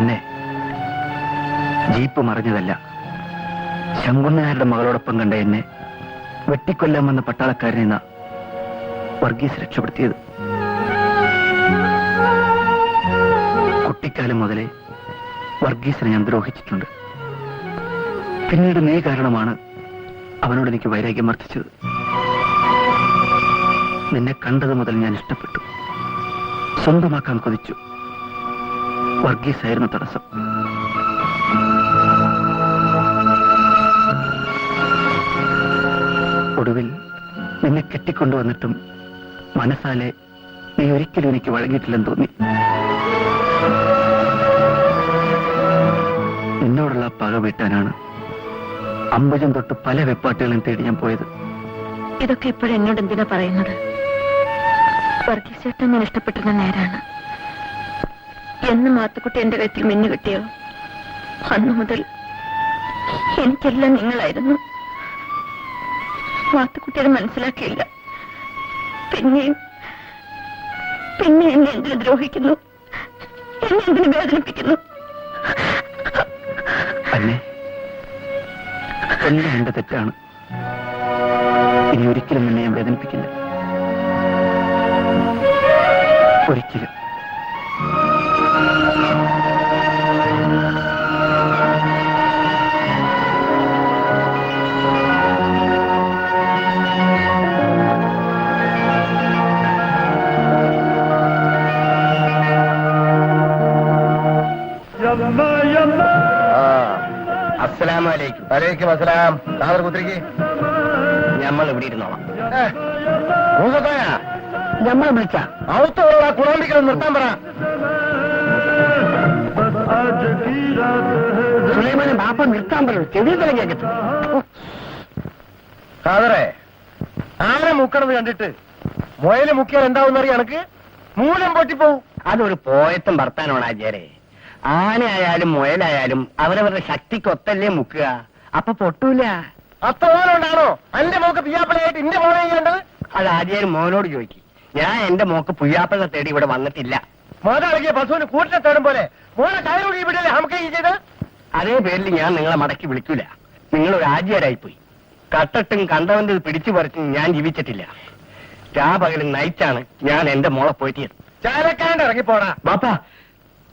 തന്നെ ജീപ്പ് മറിഞ്ഞതല്ല, ശങ്കുണ്ണനാരുടെ മകളോടൊപ്പം കണ്ട എന്നെ വെട്ടിക്കൊല്ലാമെന്ന പട്ടാളക്കാരനെ വർഗീസ് രക്ഷപ്പെടുത്തിയത്. കുട്ടിക്കാലം മുതലേ വർഗീസിനെ ഞാൻ ദ്രോഹിച്ചിട്ടുണ്ട്. പിന്നീട് നീ കാരണമാണ് അവനോട് എനിക്ക് വൈരാഗ്യം വർദ്ധിച്ചത്. നിന്നെ കണ്ടത് മുതൽ ഞാൻ ഇഷ്ടപ്പെട്ടു, സ്വന്തമാക്കാൻ കൊതിച്ചു. വർഗീസായിരുന്നു തടസ്സം. ഒടുവിൽ നിന്നെ കെട്ടിക്കൊണ്ടുവന്നിട്ടും മനസ്സാലെ നീ ഒരിക്കലും എനിക്ക് വഴങ്ങിയിട്ടില്ലെന്ന് തോന്നി. നിന്നോടുള്ള പക വീട്ടാനാണ് അമ്പജം തൊട്ട് പല വെപ്പാട്ടുകളെയും തേടി ഞാൻ പോയത്. ഇതൊക്കെ ഇപ്പോഴും എന്നോട് എന്തിനാ പറയുന്നത്? വർഗീസ് ചേട്ടൻ ഞാൻ ഇഷ്ടപ്പെട്ടിരുന്ന നേരാണ്. എന്ന് മാത്തുക്കുട്ടി എന്റെ കഴുത്തിൽ മിന്നു കിട്ടിയോ അന്നു മുതൽ എനിക്കെല്ലാം നിങ്ങളായിരുന്നു. മാത്തുക്കുട്ടി അത് മനസ്സിലാക്കിയില്ല. പിന്നെ എന്നെ എന്തിനു ദ്രോഹിക്കുന്നു, എന്നെ എന്തിനു വേദനിപ്പിക്കുന്നു? തന്നെ എല്ലാം എന്റെ തെറ്റാണ്. ഇനി ഒരിക്കലും എന്നെ ഞാൻ വേദനിപ്പിക്കില്ല, ഒരിക്കലും. അസ്സലാമലൈക്കും. വലൈക്കും അസ്സലാം. സാദർ കുത്തിരിക്ക്. നമ്മൾ ഇവിടെ ഇരുന്നോളാം. നമ്മളെ വിളിച്ച ഔത്തുള്ള കുളമ്പിക്കലും നിർത്താൻ പറ. സുലൈമാനെ ബാപ്പ നിർത്താൻ പറയൂ, ചെവി തലങ്ങേക്കട്ടെ. സാദറെ, ആന മുക്കണത് കണ്ടിട്ട് മുയല് മുക്കിയാൽ എന്താവുന്നറിയ എനക്ക് മൂലം പൊട്ടിപ്പോവും. അതൊരു പോയത്തും ഭർത്താനോട് ആചാരെ. ആനയായാലും മുയലായാലും അവരവരുടെ ശക്തിക്കൊത്തല്ലേ മുക്കുക, അപ്പൊ പൊട്ടൂല. അത്തോലുണ്ടാണോ എന്റെ മോക്ക് പിയാപ്പിളയായിട്ട് എന്റെ മോനെ ചെയ്യേണ്ടത്? അത് ആചാര്യം മോനോട് ചോദിക്കും. ഞാൻ എന്റെ മോക്ക് പുയ്യാപ്പിള തേടി ഇവിടെ വന്നിട്ടില്ല. മോതളകിയ പശുവിന് കൂട്ടിനെ തേടും പോലെ മോനെ കയറുകൂടി ഇവിടെ നമുക്ക് ഈ ചെയ്ത്. അതേ പേരിൽ ഞാൻ നിങ്ങളെ മടക്കി വിളിക്കൂല. നിങ്ങളൊരു ആചാരായിപ്പോയി. കട്ടട്ടും കണ്ടവന്റെ പിടിച്ചു പറിച്ചും ഞാൻ ജീവിച്ചിട്ടില്ല. രാപകലും നയിച്ചാണ് ഞാൻ എന്റെ മോളെ പോറ്റിയത്. ചാലക്കാണ്ട് ഇറങ്ങിപ്പോടാ. ബാപ്പാ,